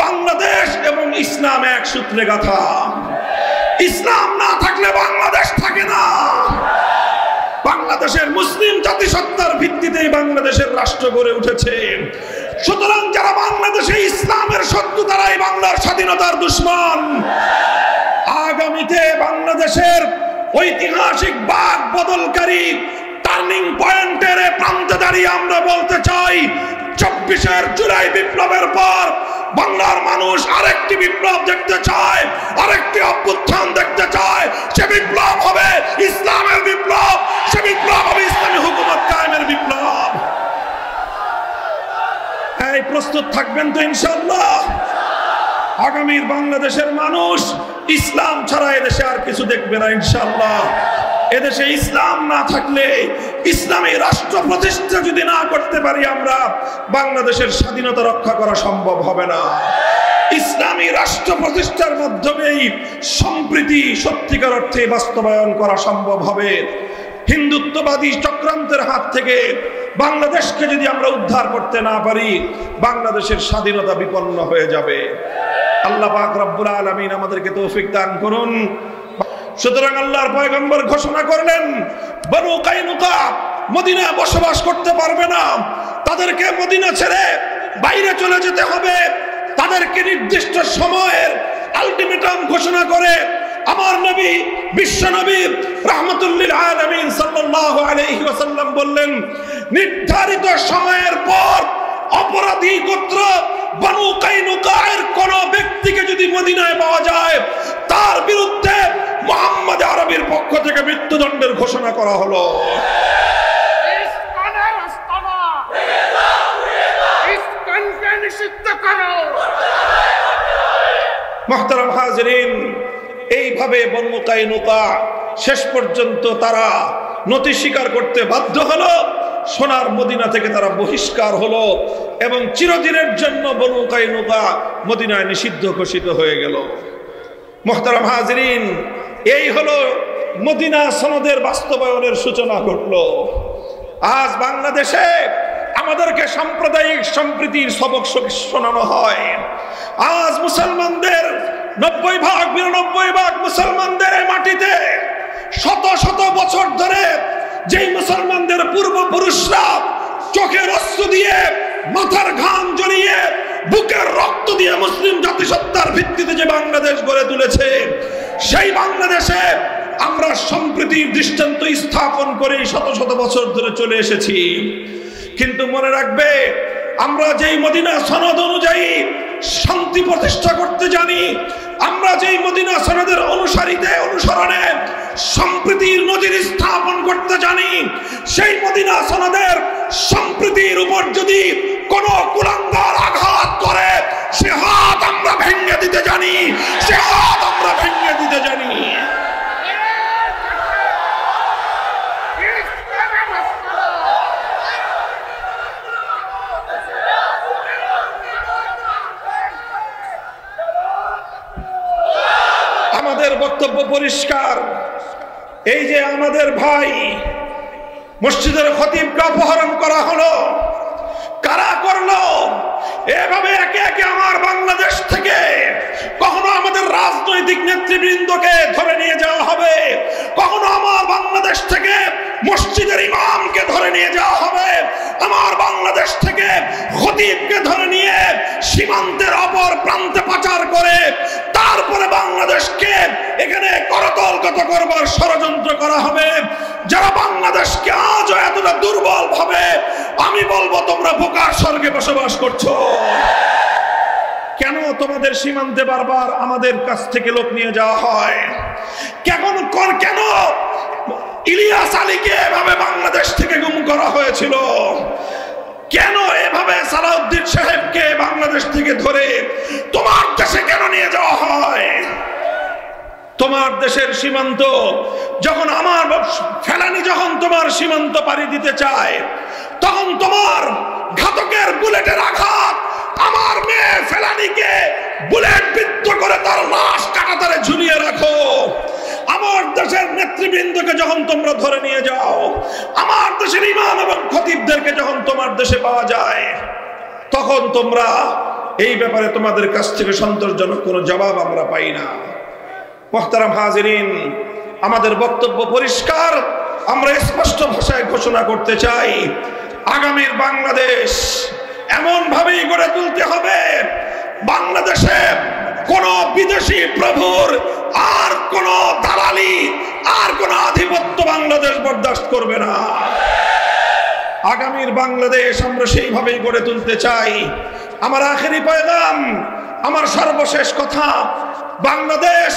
বাংলাদেশ এবং ইসলাম এক সূত্রে গাঁথা। ইসলাম না থাকলে বাংলাদেশ থাকে না। বাংলাদেশের মুসলিম জাতিসত্তার ভিত্তিতেই বাংলাদেশের রাষ্ট্র গড়ে উঠেছে। সুতরাং যারা বাংলাদেশে ইসলামের শত্রু, তারাই বাংলার স্বাধীনতার দুশ্মন। আগামীতে বাংলাদেশের ঐতিহাসিক বাক বদলকারী টার্নিং পয়েন্টের প্রান্তে দাঁড়িয়ে আমরা বলতে চাই, 24 জুলাই বিপ্লবের পর বাংলার মানুষ আরেকটি বিপ্লব দেখতে চায়, আরেকটি অভ্যুত্থান দেখতে চায়। সে বিপ্লব হবে ইসলামের বিপ্লব, সে বিপ্লব হবে ইসলামী হুকুমত কায়েমের বিপ্লব। এই প্রস্তুত থাকবেন তো ইনশাআল্লাহ? আগামীর বাংলাদেশের মানুষ ইসলাম ছাড়া এদেশে আর কিছু দেখবে না ইনশাআল্লাহ। এদেশে ইসলাম না থাকলে, ইসলামী রাষ্ট্র প্রতিষ্ঠা যদি না করতে পারি আমরা, বাংলাদেশের স্বাধীনতা রক্ষা করা সম্ভব হবে না। ইসলামী রাষ্ট্র প্রতিষ্ঠার মাধ্যমেই সম্প্রীতি সত্যিকার অর্থে বাস্তবায়ন করা সম্ভব হবে। হিন্দুত্ববাদী চক্রান্তের হাত থেকে বাংলাদেশকে যদি আমরা উদ্ধার করতে না পারি, বাংলাদেশের স্বাধীনতা বিপন্ন হয়ে যাবে। আল্লাহ পাক রব্বুল আলামিন আমাদেরকে তৌফিক দান করুন। সুতরাং আল্লাহর পয়গম্বর ঘোষণা করলেন, বনু কাইনুকা মদিনায় বসবাস করতে পারবে না, তাদেরকে মদিনা ছেড়ে বাইরে চলে যেতে হবে। তাদেরকে নির্দিষ্ট সময়ের আলটিমেটাম ঘোষণা করে আমার নবী, বিশ্ব নবী রাহমাতুল লিল আলামিন সাল্লাল্লাহু আলাইহি ওয়াসাল্লাম বললেন, নির্ধারিত সময়ের পর অপরাধী গোত্র বনু কাইনুকার কোন ব্যক্তিকে যদি মদিনায় পাওয়া যায়, তার বিরুদ্ধে মুহাম্মদ আরবির পক্ষ থেকে মৃত্যুদণ্ডের ঘোষণা করা হলো। মুহতারাম হাজিরিন, এইভাবে বনু কাইনুকা শেষ পর্যন্ত তারা নতি স্বীকার করতে বাধ্য হলো। সোনার মদিনা থেকে তারা বহিষ্কার হলো এবং চিরদিনের জন্য বনু কাইনুকা মদিনায় নিষিদ্ধ ঘোষিত হয়ে গেল। মুহতারাম হাজিরিন, এই হলো মদিনা সনদের বাস্তবায়নের সূচনা ঘটলো। আজ বাংলাদেশে আমাদেরকে সাম্প্রদায়িক সম্প্রীতির সবক শোনানো হয়। আজ মুসলমানদের 90-92 মুসলমানদের মাটিতে শত শত বছর ধরে যেই মুসলমানদের পূর্বপুরুষরা চোখের অশ্রু দিয়ে, মাথার ঘাম ঝরিয়ে, বুকের রক্ত দিয়ে মুসলিম জাতিসত্তার ভিত্তিতে যে বাংলাদেশ গড়ে তুলেছে, সেই বাংলাদেশে আমরা সম্প্রীতির দৃষ্টান্ত স্থাপন করে শত শত বছর ধরে চলে এসেছি। কিন্তু মনে রাখবে, আমরা যেই মদিনা সনদ অনুযায়ী শান্তি প্রতিষ্ঠা করতে জানি, আমরা যেই মদিনা সনদের অনুসরণে সম্প্রীতির নজির স্থাপন করতে জানি, সেই মদিনা সনদের সম্প্রীতির উপর যদি কোন কুলাঙ্গার আঘাত করে, সে হাত আমরা ভেঙে দিতে জানি, সে হাত আমরা ভেঙে দিতে জানি। আমাদের বক্তব্য পরিষ্কার। এই যে আমাদের ভাই মসজিদের খতিবকে অপহরণ করা হলো, কারা করলো? এভাবে একে একে আমার বাংলাদেশ থেকে কখনো আমাদের রাজনৈতিক নেতৃবৃন্দকে ধরে নিয়ে যাওয়া হবে, কখনো আমার বাংলাদেশ থেকে মসজিদের ইমামকে ধরে নিয়ে যাওয়া হবে, আমার বাংলাদেশ থেকে খতিবকে ধরে নিয়ে সীমান্তের অপর প্রান্তে পাচার করে তারপরে বাংলাদেশকে এখানে করতলগত করবার ষড়যন্ত্র করা হবে। যারা বাংলাদেশকে আজও এতটা দুর্বল ভাবে, আমি বলবো তোমরা বোকার স্বর্গে বসবাস করছো। কেন তোমাদের সীমান্তে বারবার আমাদের কাছ থেকে লোক নিয়ে যাওয়া হয়? কেন ইলিয়াস আলীকে এভাবে বাংলাদেশ থেকে গুম করা হয়েছিল? কেন এভাবে সালাউদ্দিন সাহেবকে বাংলাদেশ থেকে ধরে তোমার দেশে কেন নিয়ে যাওয়া হয়? তোমার দেশের সীমান্ত যখন আমার ফেলানি যখন তোমার সীমান্ত পাড়ি দিতে চায়, তখন তোমার ঘাতকের বুলেটের আঘাত আমার মেয়ে ফেলানিকে বুলেট বিদ্ধ করে তার লাশ কাঁটাতারে ঝুলিয়ে রাখো। আমার দেশের নেতৃবৃন্দকে যখন তোমরা ধরে নিয়ে যাও, আমার দেশের ইমাম এবং খতিবদেরকে যখন তোমার দেশে পাওয়া যায়, তখন তোমরা এই ব্যাপারে তোমাদের কাছ থেকে সন্তোষজনক কোনো জবাব আমরা পাই না। মুহতারাম হাজিরিন, আমাদের বক্তব্য পরিষ্কার, আমরা স্পষ্ট ভাষায় ঘোষণা করতে চাই, আগামীর বাংলাদেশ এমন ভাবেই গড়ে তুলতে হবে, বাংলাদেশে কোন বিদেশি প্রভুর আর কোন দালালি আর কোন আধিপত্য বাংলাদেশ বরদাস্ত করবে না। আগামীর বাংলাদেশ আমরা সেইভাবেই গড়ে তুলতে চাই। আমার আখেরি পয়গাম, আমার সর্বশেষ কথা, বাংলাদেশ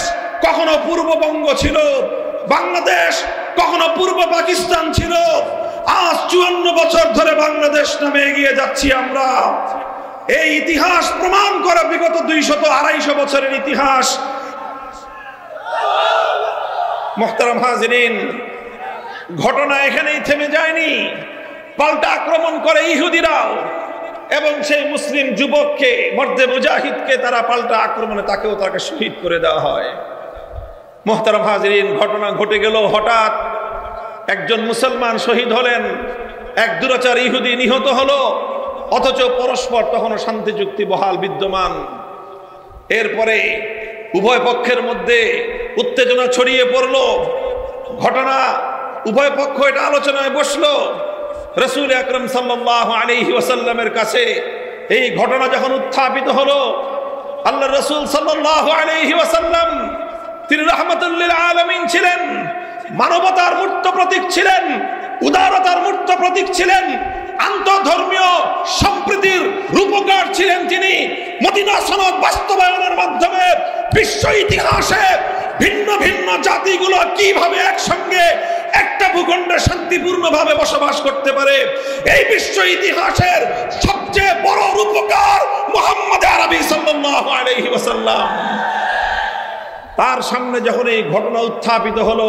কখনো পূর্ববঙ্গ ছিল, বাংলাদেশ কখনো পূর্ব পাকিস্তান ছিল। আজ 54 বছর ধরে বাংলাদেশ নামে এগিয়ে যাচ্ছি আমরা। এই ইতিহাস প্রমাণ করে, বিগত 200-250 বছরের ইতিহাস। মুহতারাম হাজিরিন, ঘটনা এখানেই থেমে যায়নি, পাল্টা আক্রমণ করে ইহুদিরাও, এবং সেই মুসলিম যুবককে, মর্দে মুজাহিদকে তারা পাল্টা আক্রমণে তাকে শহীদ করে দেওয়া হয়। মুহতারাম হাজিরিন, ঘটনা ঘটে গেল, হঠাৎ একজন মুসলমান শহীদ হলেন, এক দুরাচার ইহুদি নিহত হলো, অথচ পরস্পর তখনও শান্তি চুক্তি বহাল বিদ্যমান। এরপরে উভয় পক্ষের মধ্যে উত্তেজনা ছড়িয়ে পড়ল, ঘটনা উভয় পক্ষ এটা আলোচনায় বসলো। রাসূল আকরাম সাল্লাল্লাহু আলাইহি ওয়াসাল্লামের কাছে এই ঘটনা যখন উত্থাপিত হলো, আল্লাহর রাসূল সাল্লাল্লাহু আলাইহি ওয়াসাল্লাম তিনি রাহমাতুল লিল আলামিন ছিলেন, মানবতার মূর্ত প্রতীক ছিলেন, উদারতার মূর্ত প্রতীক ছিলেন, আন্তঃধর্মীয় সম্প্রীতির রূপকার ছিলেন তিনি। মদিনা সনদ বাস্তবায়নের মাধ্যমে বিশ্ব ইতিহাসে ভিন্ন ভিন্ন জাতিগুলো কিভাবে একসঙ্গে একটা ভূখণ্ডে শান্তিপূর্ণভাবে বসবাস করতে পারে, এই বিশ্ব ইতিহাসের সবচেয়ে বড় রূপকার মুহাম্মদ আরবি সাল্লাল্লাহু আলাইহি ওয়াসাল্লাম। তার সামনে যখন এই ঘটনা উত্থাপিত হলো,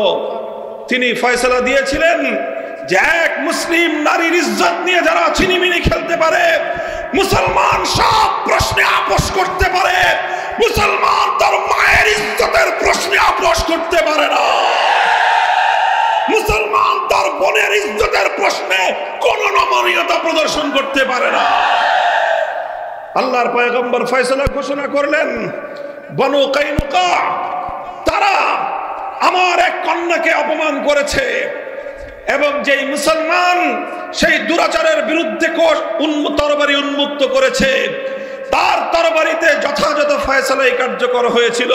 তিনি ফয়সালা দিয়েছিলেন যে এক মুসলিম নারীর ইজ্জত নিয়ে যারা ছিনিমিনি খেলতে পারে, মুসলমান সব প্রশ্নে আপোষ করতে পারে, মুসলমান তার মায়ের ইজ্জতের প্রশ্নে আপোষ করতে পারে না, মুসলমান তার বোনের ইজ্জতের প্রশ্নে কোন নমনীয়তা প্রদর্শন করতে পারে না। আল্লাহর পয়গম্বর ফয়সালা ঘোষণা করলেন, বনু কাইনুকা তারা আমার এক কন্যাকে অপমান করেছে, এবং যেই মুসলমান সেই দুরাচারের বিরুদ্ধে তরবারি উন্মুক্ত করেছে, তার তরবারিতে যথাযথ ফয়সালাই কার্যকর হয়েছিল।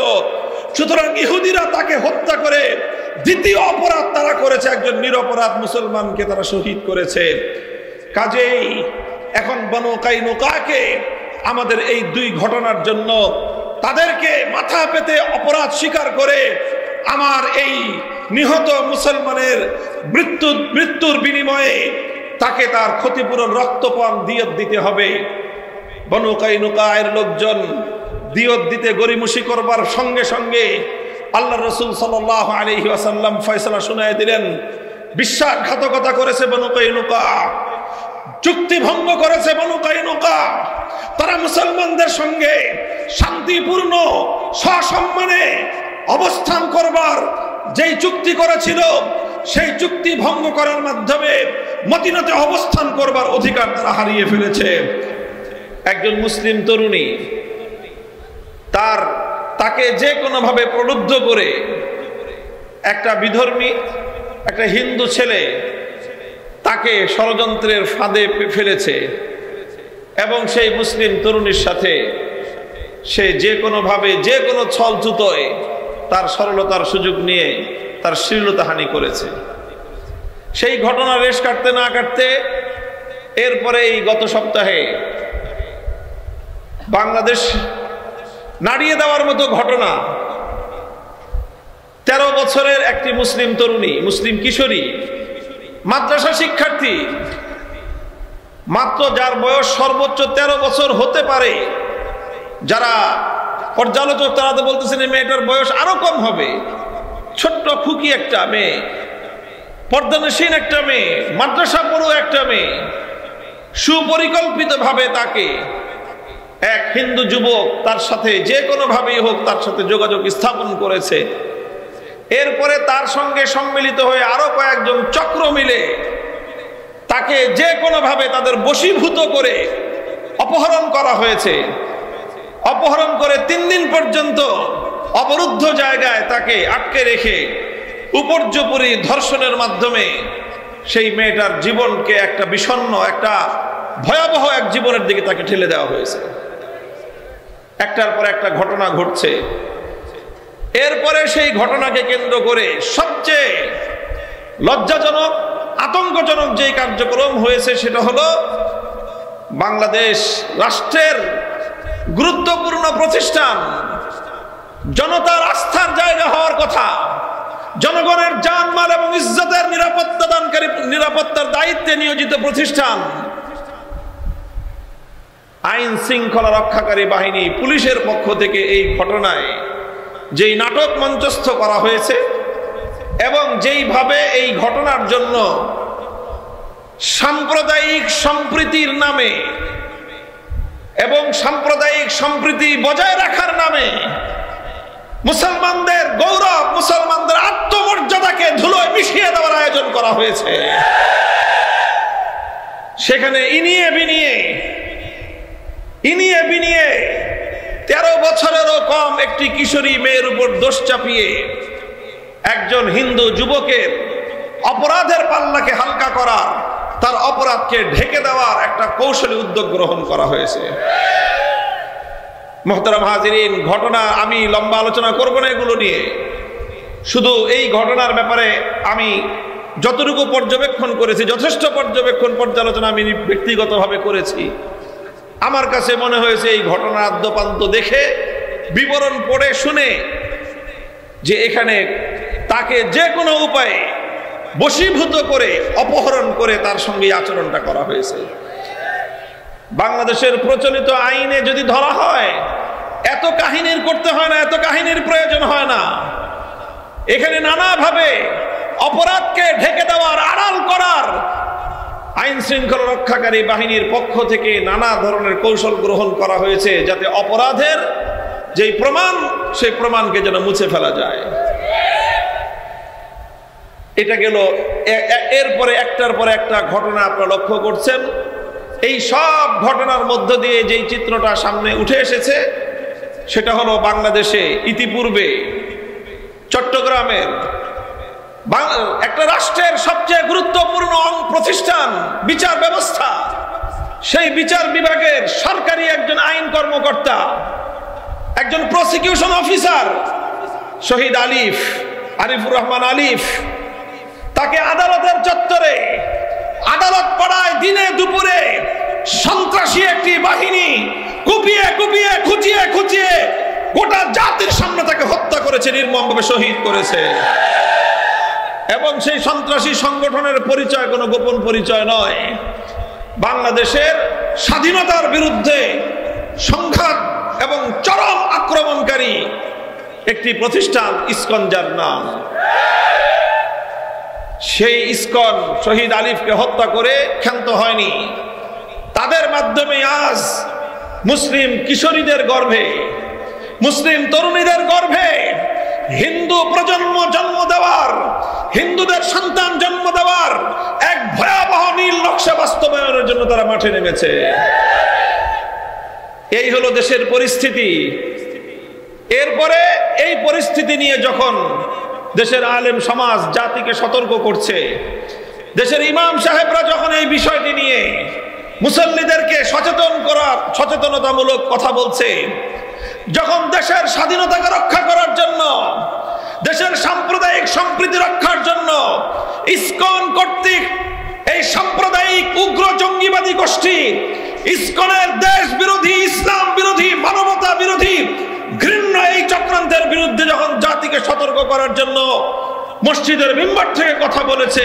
সুতরাং ইহুদিরা তাকে হত্যা করে দ্বিতীয় অপরাধ তারা করেছে, একজন নিরপরাধ মুসলমানকে তারা শহীদ করেছে। কাজেই এখন বনু কাইনুকাকে আমাদের এই দুই ঘটনার জন্য তাদেরকে মাথা পেতে অপরাধ স্বীকার করে আমার এই নিহত মুসলমানের মৃত্যুর বিনিময়ে তাকে তার ক্ষতিপূরণ রক্তপান দিয়ত দিতে হবে। বনু কাইনুকায়ের লোকজন দিয়ত দিতে গরিমসি করবার সঙ্গে সঙ্গে আল্লাহর রাসূল সাল্লাল্লাহু আলাইহি ওয়াসাল্লাম ফয়সালা শুনায় দিলেন, বিশ্বাসঘাতকতা করেছে বনু কাইনুকা, চুক্তি ভঙ্গ করেছে বনু কাইনুকা, তারা মুসলমানদের সঙ্গে শান্তিপূর্ণ সসম্মানে অবস্থান করবার যেই চুক্তি করেছিল, সেই চুক্তি ভঙ্গ করার মাধ্যমে মদিনাতে অবস্থান করবার অধিকার তারা হারিয়ে ফেলেছে। একজন মুসলিম তরুণী তাকে যে কোনোভাবে প্রলুব্ধ করে একটা বিধর্মী, একটা হিন্দু ছেলে তাকে ষড়যন্ত্রের ফাঁদে ফেলেছে, এবং সেই মুসলিম তরুণীর সাথে সে যে কোনোভাবে যে কোনো ছলছুতোয় তার সরলতার সুযোগ নিয়ে তার শ্লীলতাহানি করেছে। সেই ঘটনা রেশ কাটতে না কাটতে এরপরে এই গত সপ্তাহে বাংলাদেশ নাড়িয়ে দেওয়ার মতো ঘটনা, 13 বছরের একটি মুসলিম তরুণী, মুসলিম কিশোরী, মাদ্রাসা শিক্ষার্থী, মাত্র যার বয়স সর্বোচ্চ 13 বছর হতে পারে। যারা পর্যালোচক তারা তো বলতেছেন এই মেয়েটার বয়স আরো কম হবে, ছোট্ট খুকি একটা মেয়ে, পর্দানসীন একটা মেয়ে, মাদ্রাসা পড়ুয়া একটা মেয়ে, সুপরিকল্পিতভাবে তাকে এক হিন্দু যুবক তার সাথে যে কোনো ভাবেই হোক তার সাথে যোগাযোগ স্থাপন করেছে। এরপরে তার সঙ্গে সম্মিলিত হয়ে আরো কয়েকজন চক্র মিলে তাকে যে কোনো ভাবে তাদের বশীভূত করে অপহরণ করা হয়েছে, অপহরণ করে 3 দিন পর্যন্ত অবরুদ্ধ জায়গায় তাকে আটকে রেখে উপর্যুপরি ধর্ষণের মাধ্যমে সেই মেয়েটার জীবনকে একটা বিষণ্ণ, একটা ভয়াবহ এক জীবনের দিকে তাকে ঠেলে দেওয়া হয়েছে। একটার পর একটা ঘটনা ঘটছে। এরপরে সেই ঘটনাকে কেন্দ্র করে সবচেয়ে লজ্জাজনক, আতঙ্কজনক যে কার্যক্রম হয়েছে সেটা হলো বাংলাদেশ রাষ্ট্রের গুরুত্বপূর্ণ প্রতিষ্ঠান, জনতার আস্থার জায়গা হওয়ার কথা, জনগণের জানমাল এবং ইজ্জতের নিরাপত্তার দায়িত্বে নিয়োজিত প্রতিষ্ঠান, আইন শৃঙ্খলা রক্ষাকারী বাহিনী পুলিশের পক্ষ থেকে এই ঘটনায় যেই নাটক মঞ্চস্থ করা হয়েছে এবং যেইভাবে এই ঘটনার জন্য সাম্প্রদায়িক সম্প্রীতির নামে এবং সাম্প্রদায়িক সম্প্রীতি বজায় রাখার নামে মুসলমানদের গৌরব, মুসলমানদের আত্মমর্যাদাকে ধুলোয় মিশিয়ে দেওয়ার আয়োজন করা হয়েছে। সেখানে ইনিয়ে বিনিয়ে 13 বছরেরও কম একটি কিশোরী মেয়ের উপর দোষ চাপিয়ে একজন হিন্দু যুবকের অপরাধের পাল্লাকে হালকা করার, তার অপরাধকে ঢেকে দেওয়ার একটা কৌশলী উদ্যোগ গ্রহণ করা হয়েছে। মোহতারাম হাজিরিন, ঘটনা আমি লম্বা আলোচনা করব না এগুলো নিয়ে। শুধু এই ঘটনার ব্যাপারে আমি যতটুকু পর্যবেক্ষণ করেছি, যথেষ্ট পর্যালোচনা আমি ব্যক্তিগতভাবে করেছি। আমার কাছে মনে হয়েছে এই ঘটনার আদ্যপান্ত দেখে, বিবরণ পড়ে শুনে, যে এখানে তাকে যে কোনো উপায়ে বশীভূত করে অপহরণ করে তার সঙ্গে আচরণটা করা হয়েছে। বাংলাদেশের প্রচলিত আইনে যদি ধরা হয়, এত কাহিনীর করতে হয় না, এত কাহিনীর প্রয়োজন হয় না। এখানে নানাভাবে অপরাধকে ঢেকে দেওয়ার, আড়াল করার আইন শৃঙ্খলা রক্ষাকারী বাহিনীর পক্ষ থেকে নানা ধরনের কৌশল গ্রহণ করা হয়েছে, যাতে অপরাধের যেই প্রমাণ, সেই প্রমাণকে যেন মুছে ফেলা যায়। এটা গেল। এরপরে একটার পর একটা ঘটনা আপনারা লক্ষ্য করছেন। এই সব ঘটনার মধ্য দিয়ে যেই চিত্রটা সামনে উঠে এসেছে সেটা হলো বাংলাদেশে ইতিপূর্বে চট্টগ্রামের একটা রাষ্ট্রের সবচেয়ে গুরুত্বপূর্ণ প্রতিষ্ঠান বিচার ব্যবস্থা, সেই বিচার বিভাগের সরকারি একজন আইন কর্মকর্তা, একজন প্রসিকিউশন অফিসার শহীদ আরিফুর রহমান আলিফ, তাকে আদালতের চত্বরে, আদালত পাড়ায় দিনে দুপুরে সন্ত্রাসী একটি বাহিনী কুপিয়ে কুপিয়ে, খুঁচিয়ে খুঁচিয়ে গোটা জাতির সামনে তাকে হত্যা করেছে, নির্মমভাবে শহীদ করেছে। এবং সেই সন্ত্রাসী সংগঠনের পরিচয় কোনো গোপন পরিচয় নয়। বাংলাদেশের স্বাধীনতার বিরুদ্ধে সংঘাত এবং চরম আক্রমণকারী একটি প্রতিষ্ঠান ইসকন, যার নাম। সেই ইসকন শহীদ আলিফকে হত্যা করে ক্ষান্ত হয়নি। তাদের মাধ্যমে আজ মুসলিম কিশোরীদের গর্ভে, মুসলিম তরুণীদের গর্ভে হিন্দু প্রজন্ম জন্ম দেওয়ার, হিন্দুদের সন্তান জন্ম দেওয়ার এক ভয়াবহ নীল নকশা বাস্তবায়নের জন্য তারা মাঠে নেমেছে। এই হলো দেশের পরিস্থিতি। এরপরে এই পরিস্থিতি নিয়ে যখন দেশের আলেম সমাজ জাতিকে সতর্ক করছে, দেশের ইমাম সাহেবরা যখন এই বিষয়টি নিয়ে মুসল্লিদেরকে সচেতনতামূলক কথা বলছে, যখন দেশের স্বাধীনতাকে রক্ষা করার জন্য, দেশের সাম্প্রদায়িক সম্প্রীতি রক্ষার জন্য ইসকন কর্তৃক এই সাম্প্রদায়িক উগ্র জঙ্গিবাদী গোষ্ঠী, ইসকনের দেশ বিরোধী, ইসলাম বিরোধী, মানবতা বিরোধী ঘৃণ্য এই চক্রান্তের বিরুদ্ধে যখন জাতিকে সতর্ক করার জন্য মসজিদের মিম্বার থেকে কথা বলেছে,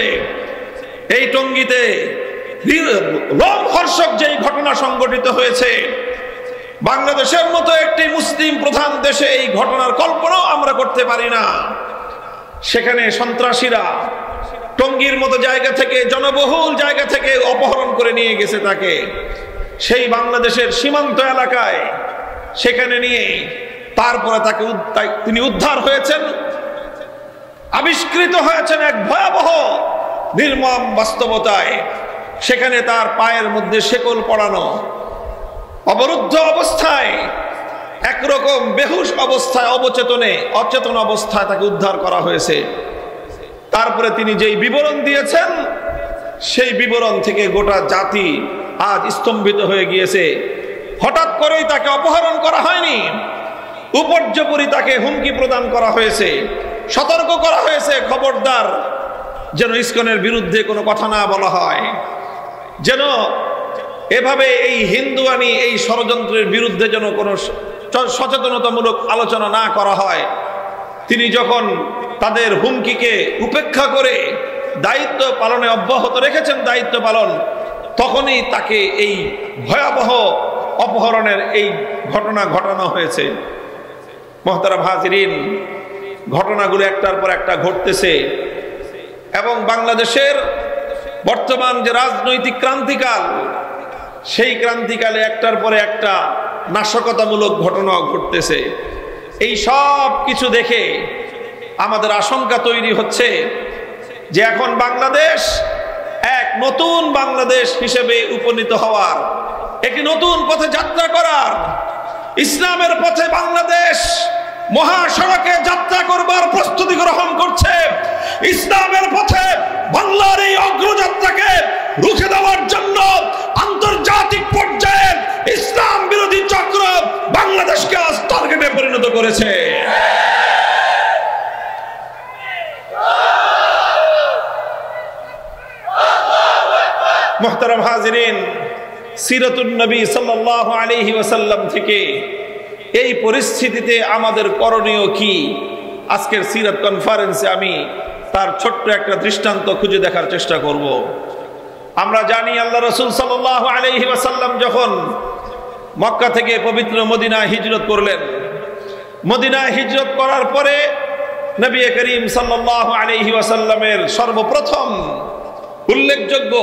এই টঙ্গীতে লোমহর্ষক যেই ঘটনা সংঘটিত হয়েছে, বাংলাদেশের মতো একটি মুসলিম প্রধান দেশে এই ঘটনার কল্পনাও আমরা করতে পারি না। সেখানে সন্ত্রাসীরা টঙ্গীর মতো জায়গা থেকে, জনবহুল জায়গা থেকে অপহরণ করে নিয়ে গেছে তাকে, সেই বাংলাদেশের সীমান্ত এলাকায় সেখানে নিয়ে তারপরে তিনি উদ্ধার হয়েছেন, আবিষ্কৃত হয়েছেন এক ভয়াবহ নির্মম বাস্তবতায়। সেখানে তার পায়ের মধ্যে শেকল পড়ানো, অবরুদ্ধ অবস্থায় একরকম বেহুশ অবস্থায়, অচেতন অবস্থায় তাকে উদ্ধার করা হয়েছে। তারপরে তিনি যেই বিবরণ দিয়েছেন, সেই বিবরণ থেকে গোটা জাতি আজ স্তম্ভিত হয়ে গিয়েছে। হঠাৎ করেই তাকে অপহরণ করা হয়নি, উপর্যুপরি তাকে হুমকি প্রদান করা হয়েছে, সতর্ক করা হয়েছে, খবরদার যেন ইসকনের বিরুদ্ধে কোনো কথা না বলা হয়, যেন এভাবে এই হিন্দুয়ানি এই ষড়যন্ত্রের বিরুদ্ধে যেন কোনো সচেতনতামূলক আলোচনা না করা হয়। তিনি যখন তাদের হুমকিকে উপেক্ষা করে দায়িত্ব পালনে অব্যাহত রেখেছেন, দায়িত্ব পালন, তখনই তাকে এই ভয়াবহ অপহরণের এই ঘটনা ঘটানো হয়েছে। মুহতারাম হাজিরিন, ঘটনাগুলো একটার পর একটা ঘটতেছে এবং বাংলাদেশের বর্তমান যে রাজনৈতিক ক্রান্তিকাল, সেই ক্রান্তিকালে একটার পরে একটা নাশকতামূলক ঘটনা ঘটতেছে। এই সব কিছু দেখে আমাদের আশঙ্কা তৈরি হচ্ছে যে এখন বাংলাদেশ এক নতুন বাংলাদেশ হিসেবে উপনীত হওয়ার, একটি নতুন পথে যাত্রা করার, ইসলামের পথে বাংলাদেশ মহাসড়কে যাত্রা করবার প্রস্তুতি গ্রহণ করছে। ইসলামের পথে বাংলার এই অগ্রযাত্রাকে রুখে দেওয়ার জন্য আন্তর্জাতিক পর্যায়ে ইসলাম বিরোধী চক্র বাংলাদেশকে আজ টার্গেটে পরিণত করেছে। মুহতারাম হাজিরিন, সিরাতুন নবী সাল্লাল্লাহু আলাইহি ওয়াসাল্লাম থেকে এই পরিস্থিতিতে আমাদের করণীয় কি, আজকের সিরাত কনফারেন্সে আমি তার ছোট্ট একটা দৃষ্টান্ত খুঁজে দেখার চেষ্টা করব। আমরা জানি আল্লাহ রাসূল সাল্লাল্লাহু আলাইহি ওয়াসাল্লাম যখন মক্কা থেকে পবিত্র মদিনায় হিজরত করলেন, মদিনায় হিজরত করার পরে নবী করিম সাল্লাল্লাহু আলাইহি ওয়াসাল্লামের সর্বপ্রথম উল্লেখযোগ্য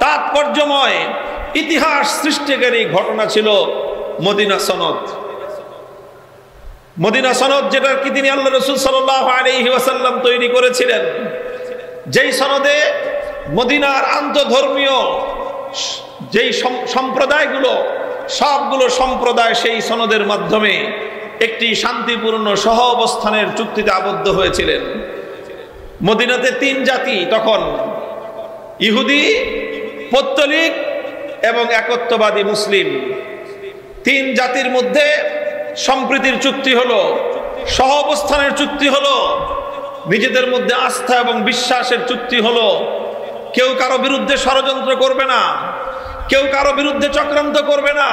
তাৎপর্যময় ইতিহাস সৃষ্টিকারী ঘটনা ছিল মদিনা সনদ। মদিনা সনদ, যেটা কি তিনি আল্লাহ রাসূল সাল্লাল্লাহু আলাইহি ওয়াসাল্লাম তৈরি করেছিলেন, যেই সনদে মদিনার আন্তঃধর্মীয় যেই সম্প্রদায়গুলো, সবগুলো সম্প্রদায় সেই সনদের মাধ্যমে একটি শান্তিপূর্ণ সহ অবস্থানের চুক্তিতে আবদ্ধ হয়েছিলেন। মদিনাতে তিন জাতি তখন, ইহুদি, পৌত্তলিক এবং একত্ববাদী মুসলিম, তিন জাতির মধ্যে সম্প্রীতির চুক্তি হলো, সহ অবস্থানের চুক্তি হলো, নিজেদের মধ্যে আস্থা এবং বিশ্বাসের চুক্তি হলো। কেউ কারো বিরুদ্ধে ষড়যন্ত্র করবে না, কেউ কারো বিরুদ্ধে চক্রান্ত করবে না,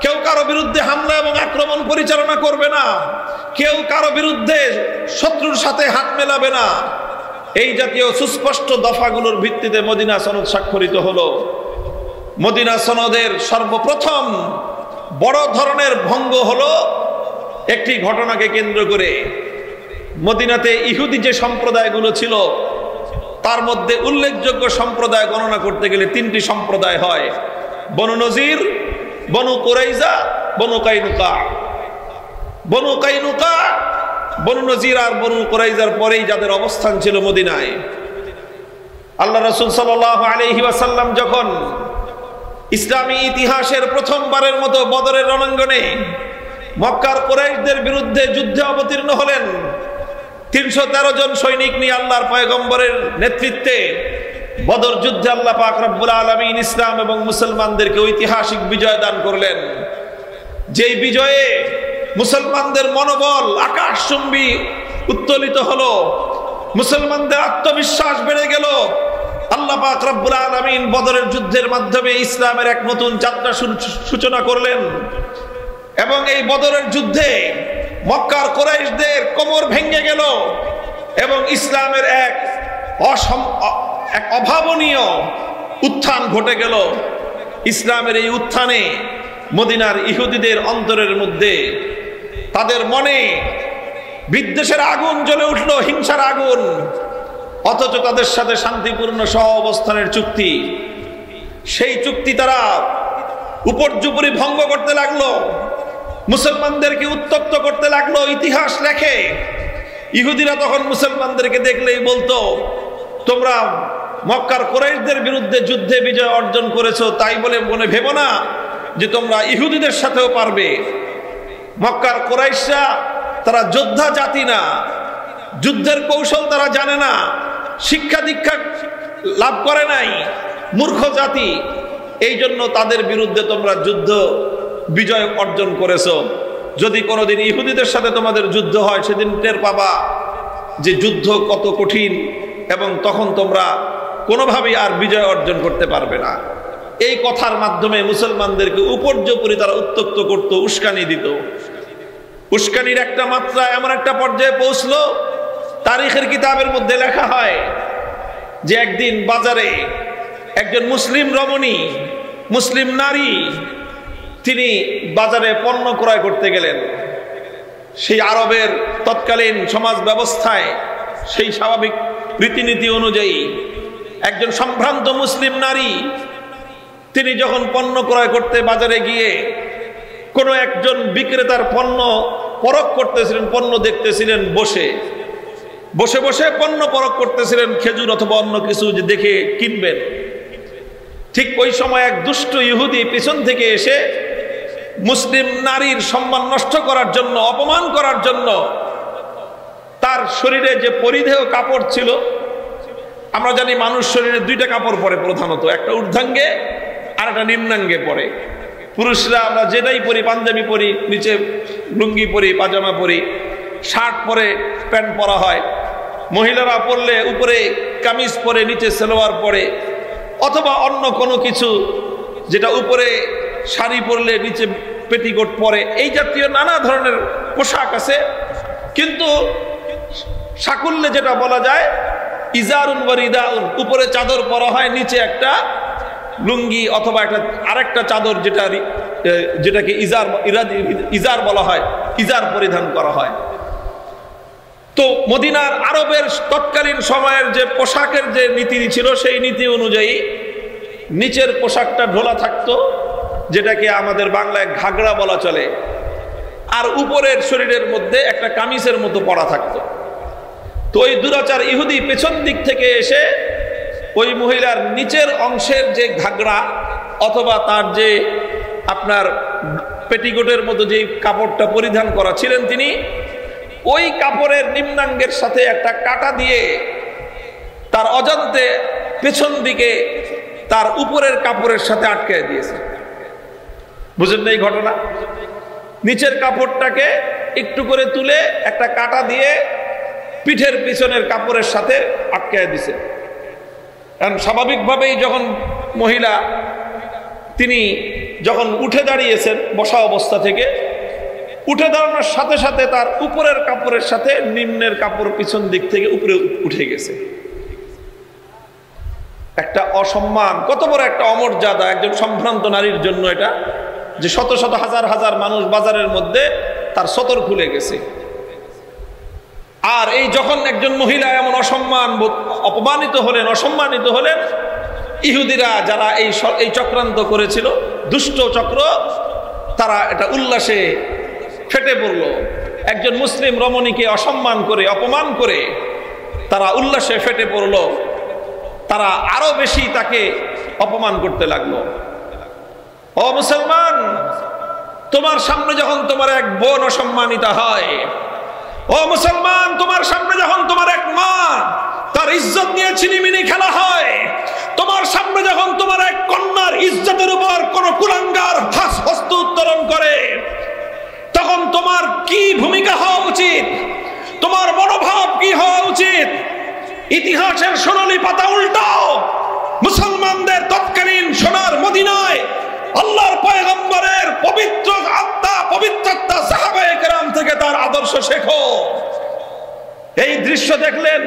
কেউ কারো বিরুদ্ধে হামলা এবং আক্রমণ পরিচালনা করবে না, কেউ কারো বিরুদ্ধে শত্রুর সাথে হাত মেলাবে না। এই জাতীয় সুস্পষ্ট দফাগুলোর ভিত্তিতে মদিনা সনদ স্বাক্ষরিত হলো। মদিনা সনদের সর্বপ্রথম বড় ধরনের ভঙ্গ হলো একটি ঘটনাকে কেন্দ্র করে। মদিনাতে ইহুদি যে সম্প্রদায়গুলো ছিল, তার মধ্যে উল্লেখযোগ্য সম্প্রদায় গণনা করতে গেলে তিনটি সম্প্রদায় হয়: বনু নজির, বনু কুরাইজা, বনু কাইনুকা। বনু কাইনুকা, বনু নজির আর বনু কুরাইজার পরেই যাদের অবস্থান ছিল মদিনায়। আল্লাহ রাসূল সাল্লাল্লাহু আলাইহি ওয়াসাল্লাম যখন ইসলামী ইতিহাসের প্রথমবারের মতো বদরের রণাঙ্গনে মক্কার কুরাইশদের বিরুদ্ধে যুদ্ধে অবতীর্ণ হলেন, 313 জন সৈনিক নিয়ে আল্লাহর পয়গম্বরের নেতৃত্বে বদর যুদ্ধে আল্লাহ পাক রব্বুল আলামিন ইসলাম এবং মুসলমানদেরকে ঐতিহাসিক বিজয় দান করলেন। যেই বিজয়ে মুসলমানদের মনোবল আকাশচুম্বী উত্তোলিত হলো, মুসলমানদের আত্মবিশ্বাস বেড়ে গেল। আল্লাহ পাক রব্বুল আলামিন বদরের যুদ্ধের মাধ্যমে ইসলামের এক নতুন যাত্রা সূচনা করলেন এবং এই বদরের যুদ্ধে মক্কার কুরাইশদের কোমর ভেঙে গেল এবং ইসলামের এক অভাবনীয় উত্থান ঘটে গেল। ইসলামের এই উত্থানে মদিনার ইহুদিদের অন্তরের মধ্যে, তাদের মনে বিদ্বেষের আগুন জ্বলে উঠল, হিংসার আগুন। অথচ তাদের সাথে শান্তিপূর্ণ সহ অবস্থানের চুক্তি, সেই চুক্তি তারা উপর্যুপরি ভঙ্গ করতে লাগলো, মুসলমানদেরকে উত্তপ্ত করতে লাগলো। ইতিহাস লেখে ইহুদিরা তখন মুসলমানদেরকে দেখলেই বলতো, তোমরা মক্কার কুরাইশদের বিরুদ্ধে যুদ্ধে বিজয় অর্জন করেছো, তাই বলে মনে ভেবো না যে তোমরা ইহুদিদের সাথেও পারবে। মক্কার কুরাইশরা তারা যোদ্ধা জাতি না, যুদ্ধের কৌশল তারা জানে না, শিক্ষা দীক্ষা লাভ করে নাই, মূর্খ জাতি। এই জন্য তাদের বিরুদ্ধে তোমরা যুদ্ধ বিজয় অর্জন করেছো। যদি কোনোদিন ইহুদিদের সাথে তোমাদের যুদ্ধ হয়, সেদিন টের পাবা যে যুদ্ধ কত কঠিন, এবং তখন তোমরা কোনোভাবেই আর বিজয় অর্জন করতে পারবে না। এই কথার মাধ্যমে মুসলমানদেরকে উপর্যুপরি তারা উত্ত্যক্ত করত, উস্কানি দিত। উস্কানির একটা মাত্রা এমন একটা পর্যায়ে পৌঁছলো, তারিখের কিতাবের মধ্যে লেখা হয় যে একদিন বাজারে একজন মুসলিম রমণী, মুসলিম নারী, তিনি বাজারে পণ্য ক্রয় করতে গেলেন। সেই আরবের তৎকালীন সমাজ ব্যবস্থায় সেই স্বাভাবিক রীতিনীতি অনুযায়ী একজন সম্ভ্রান্ত মুসলিম নারী তিনি যখন পণ্য ক্রয় করতে বাজারে গিয়ে কোনো একজন বিক্রেতার পণ্য পরখ করতেছিলেন, পণ্য দেখতেছিলেন, বসে বসে বসে পণ্য পরখ করতেছিলেন, খেজুর অথবা অন্য কিছু যে দেখে কিনবেন। ঠিক ওই সময় এক দুষ্ট ইহুদি পিছন থেকে এসে মুসলিম নারীর সম্মান নষ্ট করার জন্য, অপমান করার জন্য তার শরীরে যে পরিধেয় কাপড় ছিল, আমরা জানি মানুষ শরীরে দুইটা কাপড় পরে প্রধানত, একটা ঊর্ধ্বাঙ্গে আর একটা নিম্নাঙ্গে পরে। পুরুষরা আমরা যেটাই পরি, পাঞ্জাবি পরি, নিচে লুঙ্গি পরি, পাজামা পরি, শার্ট পরে, প্যান্ট পরা হয়। মহিলারা পরলে উপরে কামিজ পরে, নিচে সালোয়ার পরে, অথবা অন্য কোনো কিছু, যেটা উপরে শাড়ি পরলে নিচে পেটিকোট পরে, এই জাতীয় নানা ধরনের পোশাক আছে। কিন্তু সাকুল্যে যেটা বলা যায় ইজারুন ওয়া রিদাউন, উপরে চাদর পরা হয়, নিচে একটা লুঙ্গি অথবা একটা আরেকটা চাদর, যেটাকে ইজার বলা হয়, ইজার পরিধান করা হয়। তো মদিনার আরবের তৎকালীন সময়ের যে পোশাকের যে নীতি ছিল, সেই নীতি অনুযায়ী নিচের পোশাকটা ঢোলা থাকতো, যেটাকে আমাদের বাংলায় ঘাগড়া বলা চলে, আর উপরের শরীরের মধ্যে একটা কামিজের মতো পরা থাকতো। তো ওই দুরাচার ইহুদি পেছন দিক থেকে এসে ওই মহিলার নিচের অংশের যে ঘাগড়া অথবা তার যে আপনার পেটিকোটের মতো যে কাপড়টা পরিধান করা ছিলেন, তিনি ওই কাপড়ের নিম্নাঙ্গের সাথে একটা কাঁটা দিয়ে তার অজান্তে পেছন দিকে তার উপরের কাপড়ের সাথে আটকায় দিয়েছে। বুঝেন না এই ঘটনা? নিচের কাপড়টাকে একটু করে তুলে একটা কাঁটা দিয়ে পিঠের পিছনের কাপড়ের সাথে আটকায় দিছে। কারণ স্বাভাবিকভাবেই যখন মহিলা তিনি যখন উঠে দাঁড়িয়েছেন বসা অবস্থা থেকে, উঠে দাঁড়ানোর সাথে সাথে তার উপরের কাপড়ের সাথে নিম্নের কাপড় পিছন দিক থেকে উপরে উঠে গেছে। একটা অসম্মান, কত বড় একটা অমর্যাদা একজন সম্ভ্রান্ত নারীর জন্য এটা, যে শত শত হাজার হাজার মানুষ বাজারের মধ্যে তার সতর খুলে গেছে। আর এই যখন একজন মহিলা এমন অপমানিত হলেন, অসম্মানিত হলেন, ইহুদিরা যারা এই চক্রান্ত করেছিল, দুষ্ট চক্র, তারা এটা উল্লাসে ফেটে পড়ল। একজন মুসলিম রমণীকে অসম্মান করে, অপমান করে তারা উল্লাসে ফেটে পড়ল। তারা আরো বেশি তাকে অপমান করতে লাগলো। ও মুসলমান, তোমার সামনে যখন তোমার এক বোন অসম্মানিতা হয়, ও মুসলমান, তোমার সামনে যখন তোমার এক মা তার ইজ্জত নিয়ে ছিনিমিনি খেলা হয়, তোমার সামনে যখন তোমার এক কন্যার ইজ্জতের উপর কোন কুলাঙ্গার হস্ত উত্তোলন করে, তখন তোমার কি ভূমিকা হওয়া উচিত? তোমার মনোভাব কি হওয়া উচিত? ইতিহাসের সোনালী পাতা উল্টাও। মুসলমানদের তৎকালীন সোনার মদিনায় আল্লাহর পয়গম্বরের পবিত্র আত্মা, পবিত্রতা সাহাবায়ে কেরাম থেকে তার আদর্শ শেখো। এই দৃশ্য দেখলেন,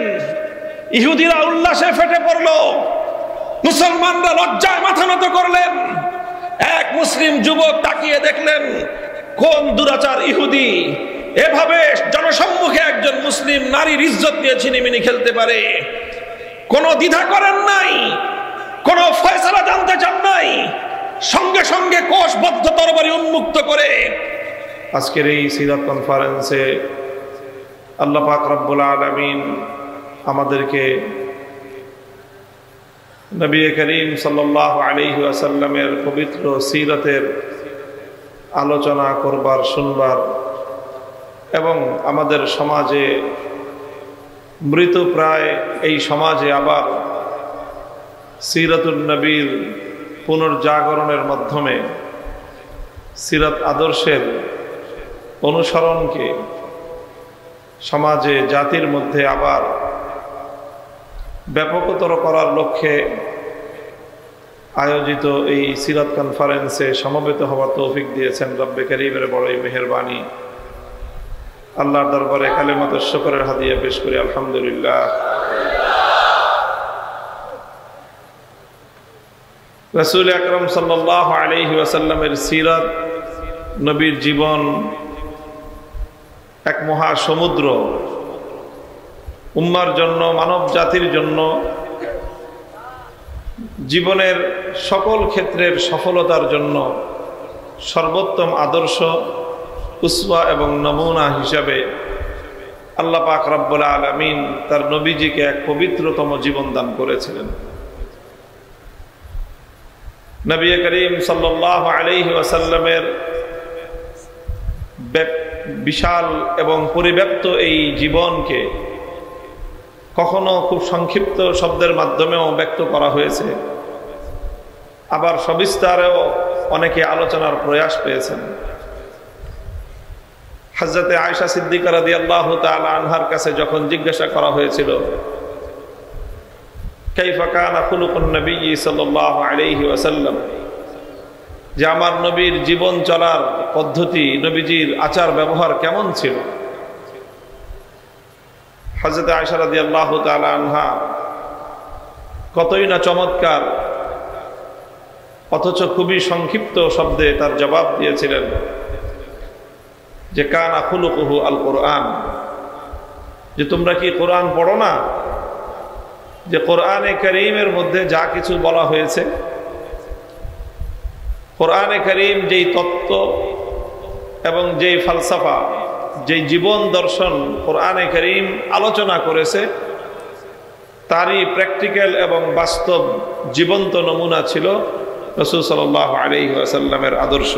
ইহুদিরা উল্লাসে ফেটে পড়ল, মুসলমানরা লজ্জায় মাথা নত করলেন। এক মুসলিম যুবক তাকিয়ে দেখলেন, কোন দুরাচার ইহুদি এভাবে জনসম্মুখে একজন মুসলিম নারীর ইজ্জত নিয়ে ছিনিমিনি খেলতে পারে। কোনো দ্বিধা করেন নাই, কোনো ফয়সালা জানতে চান নাই, সঙ্গে সঙ্গে কোষবদ্ধ তরবারি উন্মুক্ত করে আজকের এই সিরাত কনফারেন্সে আল্লাহ পাক রব্বুল আলামিন আমাদেরকে নবী করিম সাল্লাল্লাহু আলাইহি ওয়াসাল্লামের পবিত্র সিরাতের আলোচনা করবার, শুনবার এবং আমাদের সমাজে মৃতপ্রায় এই সমাজে আবার সিরাতুন নবীর পুনর্জাগরণের মাধ্যমে সিরাত আদর্শের অনুসরণকে সমাজে জাতির মধ্যে আবার ব্যাপকতর করার লক্ষ্যে আয়োজিত এই সিরাত কনফারেন্সে সমবেত হওয়ার তৌফিক দিয়েছেন রব্বে কারীমের বড়ই মেহেরবানি। আল্লাহর দরবারে কালেমাত শুকরের হাদিয়া পেশ করি আলহামদুলিল্লাহ। রাসূল আকরাম সাল্লাল্লাহু আলাইহি ওয়াসাল্লামের সিরাত, নবীর জীবন এক মহা সমুদ্র। উম্মার জন্য, মানব জাতির জন্য জীবনের সকল ক্ষেত্রের সফলতার জন্য সর্বোত্তম আদর্শ, উসওয়া এবং নমুনা হিসাবে আল্লাহ পাক রব্বুল আলামিন তার নবীজিকে এক পবিত্রতম জীবন দান করেছিলেন। নবী করিম সাল্লাল্লাহু আলাইহি ওয়াসাল্লামের বিশাল এবং পরিব্যাপ্ত এই জীবনকে কখনো খুব সংক্ষিপ্ত শব্দের মাধ্যমেও ব্যক্ত করা হয়েছে, আবার সবিস্তারেও অনেকে আলোচনার প্রয়াস পেয়েছেন। হযরতে আয়েশা সিদ্দিকা রাদিয়াল্লাহু তাআলা আনহার কাছে যখন জিজ্ঞাসা করা হয়েছিল কাইফা কানা খুলুকুন নবী সাল্লাল্লাহু আলাইহি ওয়াসাল্লাম, যে আমার নবীর জীবন চলার পদ্ধতি, নবীজির আচার ব্যবহার কেমন ছিল, হযরতে আয়েশা রাদিয়াল্লাহু তাআলা আনহা কতই না চমৎকার অথচ খুবই সংক্ষিপ্ত শব্দে তার জবাব দিয়েছিলেন যে কানা খুলুকুহু আল কোরআন, যে তোমরা কি কোরআন পড়ো না, যে কোরআনে কারীমের মধ্যে যা কিছু বলা হয়েছে, কোরআনে কারীম যেই তত্ত্ব এবং যেই ফালসাফা, যেই জীবন দর্শন কোরআনে কারীম আলোচনা করেছে, তারই প্র্যাকটিক্যাল এবং বাস্তব জীবন্ত নমুনা ছিল রাসূল সাল্লাল্লাহু আলাইহি ওয়াসাল্লামের আদর্শ।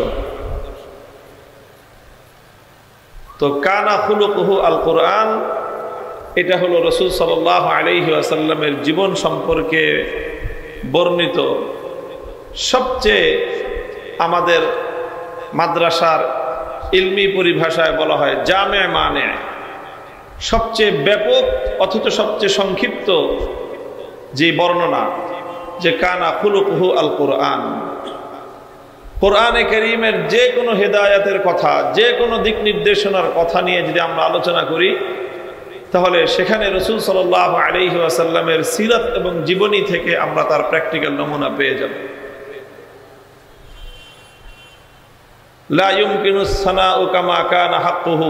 তো কানা খুলুকুহু আল কোরআন, এটা হলো রাসূল সাল্লাল্লাহু আলাইহি ওয়াসাল্লামের জীবন সম্পর্কে বর্ণিত সবচেয়ে, আমাদের মাদ্রাসার ইলমি পরিভাষায় বলা হয় জামে মানে, সবচেয়ে ব্যাপক অথচ সবচেয়ে সংক্ষিপ্ত যে বর্ণনা, যে কানা খুলুকুহু আল কোরআন। কোরআনে কারীমের যে কোনো হেদায়েতের কথা, যে কোনো দিক নির্দেশনার কথা নিয়ে যদি আমরা আলোচনা করি, তাহলে সেখানে রাসূল সাল্লাল্লাহু আলাইহি ওয়াসাল্লামের সিরাত এবং জীবনী থেকে আমরা তার প্র্যাকটিক্যাল নমুনা পেয়ে যাব। লা ইউমকিনুস সানাউ কামা কানা হাক্কুহু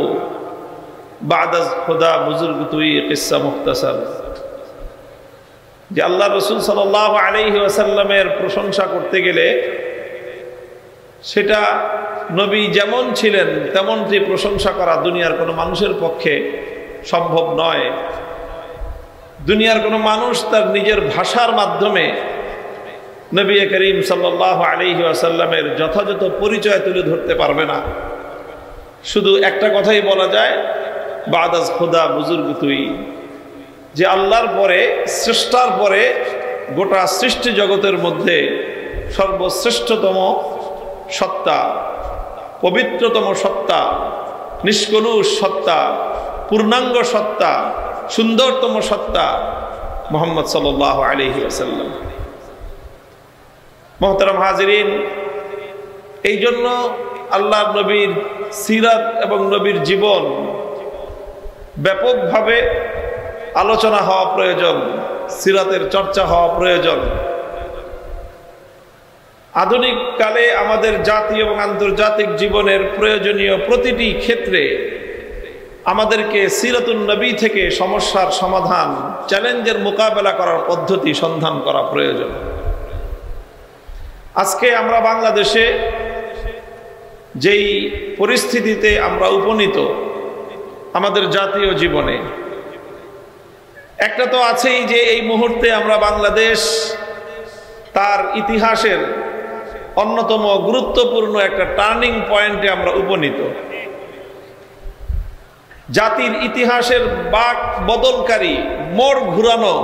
বা'দা খুদা বুজুর্গ তুই কিসসা মুখতাসার, যে আল্লাহ রাসূল সাল্লাল্লাহু আলাইহি ওয়াসাল্লামের প্রশংসা করতে গেলে সেটা নবী যেমন ছিলেন তেমনটি প্রশংসা করা দুনিয়ার কোনো মানুষের পক্ষে সম্ভব নয়। দুনিয়ার কোনো মানুষ তার নিজের ভাষার মাধ্যমে নবী করিম সাল্লাল্লাহু আলাইহি ওয়াসাল্লামের যথাযথ পরিচয় তুলে ধরতে পারবে না। শুধু একটা কথাই বলা যায়, বাদাস খুদা বুজুর্গ তুই, যে আল্লাহর পরে, স্রষ্টার পরে গোটা সৃষ্টি জগতের মধ্যে সর্বশ্রেষ্ঠতম সত্তা, পবিত্রতম সত্তা, নিষ্কলুষ সত্তা, পূর্ণাঙ্গ সত্তা, সুন্দরতম সত্তা মুহাম্মদ সাল্লাল্লাহু আলাইহি ওয়াসাল্লাম। মুহতারাম হাজিরিন, এই জন্য আল্লাহর নবীর সিরাত এবং নবীর জীবন ব্যাপকভাবে আলোচনা হওয়া প্রয়োজন, সিরাতের চর্চা হওয়া প্রয়োজন। আধুনিক কালে আমাদের জাতীয় এবং আন্তর্জাতিক জীবনের প্রয়োজনীয় প্রতিটি ক্ষেত্রে আমাদেরকে সিরাতুন নবী থেকে সমস্যার সমাধান, চ্যালেঞ্জের মোকাবেলা করার পদ্ধতি সন্ধান করা প্রয়োজন। আজকে আমরা বাংলাদেশে যেই পরিস্থিতিতে আমরা উপনীত আমাদের জাতীয় জীবনে, একটা তো আছেই যে এই মুহূর্তে আমরা বাংলাদেশ তার ইতিহাসের অন্যতম গুরুত্বপূর্ণ একটা টার্নিং পয়েন্টে আমরা উপনীত। জাতির ইতিহাসের বাক বদলকারী, মোড় ঘুরানো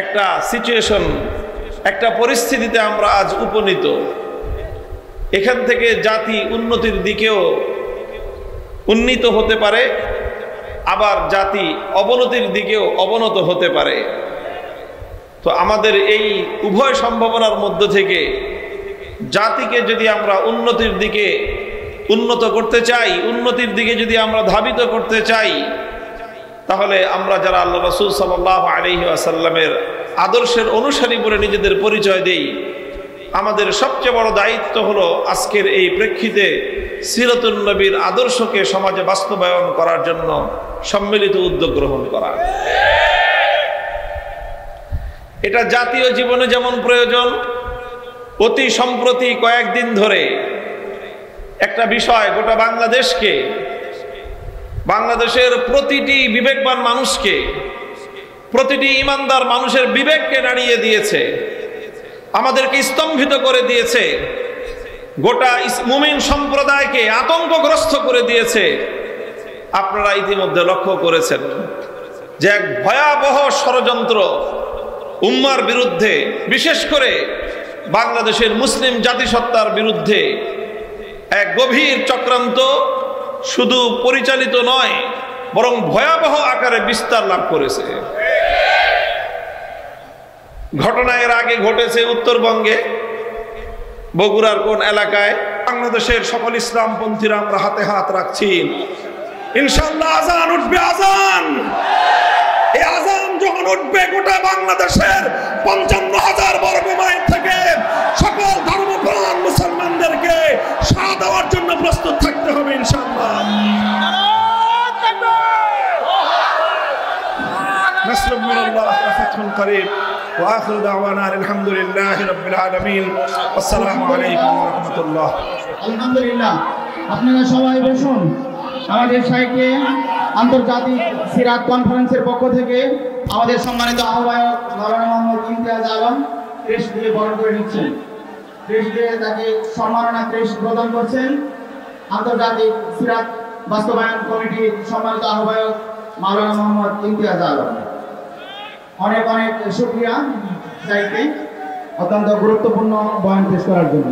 একটা সিচুয়েশন, একটা পরিস্থিতিতে আমরা আজ উপনীত। এখান থেকে জাতি উন্নতির দিকেও উন্নীত হতে পারে, আবার জাতি অবনতির দিকেও অবনত হতে পারে। তো আমাদের এই উভয় সম্ভাবনার মধ্য থেকে জাতিকে যদি আমরা উন্নতির দিকে উন্নত করতে চাই, উন্নতির দিকে যদি আমরা ধাবিত করতে চাই, তাহলে আমরা যারা আল্লাহ রাসূল সাল্লাল্লাহু আলাইহি ওয়াসাল্লামের আদর্শের অনুসারী বলে নিজেদের পরিচয় দেই, আমাদের সবচেয়ে বড় দায়িত্ব হলো আজকের এই প্রেক্ষিতে সিরাতুন নবীর আদর্শকে সমাজে বাস্তবায়ন করার জন্য সম্মিলিত উদ্যোগ গ্রহণ করা। এটা জাতীয় জীবনে যেমন প্রয়োজন, অতি সম্প্রতি কয়েকদিন ধরে একটা বিষয় গোটা বাংলাদেশকে, বাংলাদেশের প্রতিটি বিবেকবান মানুষকে, প্রতিটি ইমানদার মানুষের বিবেককে নাড়িয়ে দিয়েছে, আমাদেরকে স্তম্ভিত করে দিয়েছে, গোটা মুমিন সম্প্রদায়কে আতঙ্কগ্রস্ত করে দিয়েছে। আপনারা ইতিমধ্যে লক্ষ্য করেছেন যে এক ভয়াবহ ষড়যন্ত্র উম্মার বিরুদ্ধে, বিশেষ করে বাংলাদেশের মুসলিম জাতিসত্তার বিরুদ্ধে এক গভীর চক্রান্ত শুধু পরিচালিত নয়, বরং ভয়াবহ আকারে বিস্তার লাভ করেছে। ঘটনা এর আগে ঘটেছে উত্তরবঙ্গে, বগুড়ার কোন এলাকায়। বাংলাদেশের সকল ইসলামপন্থীরা আমরা হাতে হাত রাখছি, ইনশাআল্লাহ আজান উঠবে। আজান, এই আজান যখন উঠবে, গোটা বাংলাদেশের 55,000 বর্গ মাইল থেকে সকল ধর্মপ্রাণ মুসলমানদেরকে সাড়া দেওয়ার জন্য প্রস্তুত থাকতে হবে ইনশাআল্লাহ। نصر من الله وفتح قريب واخر دعوانا الحمد لله رب العالمين والسلام عليكم ورحمه الله। আলহামদুলিল্লাহ, আপনারা সবাই বসুন। আমাদের সাইকে আন্তর্জাতিক সিরাত কনফারেন্সের পক্ষ থেকে আমাদের সম্মানিত আহ্বায়ক মাওলানা মোহাম্মদ ইমতিয়াজ আলম ক্রেশ দিয়ে বরণ করে নিচ্ছেন। ক্রেশ দিয়ে তাকে সম্মাননা ক্রেশ প্রদান করছেন আন্তর্জাতিক সিরাত বাস্তবায়ন কমিটির সম্মানিত আহ্বায়ক মাওলানা মোহাম্মদ ইমতিয়াজ আলম। অনেক অনেক শুকরিয়া সাইকে অত্যন্ত গুরুত্বপূর্ণ বয়ান পেশ করার জন্য।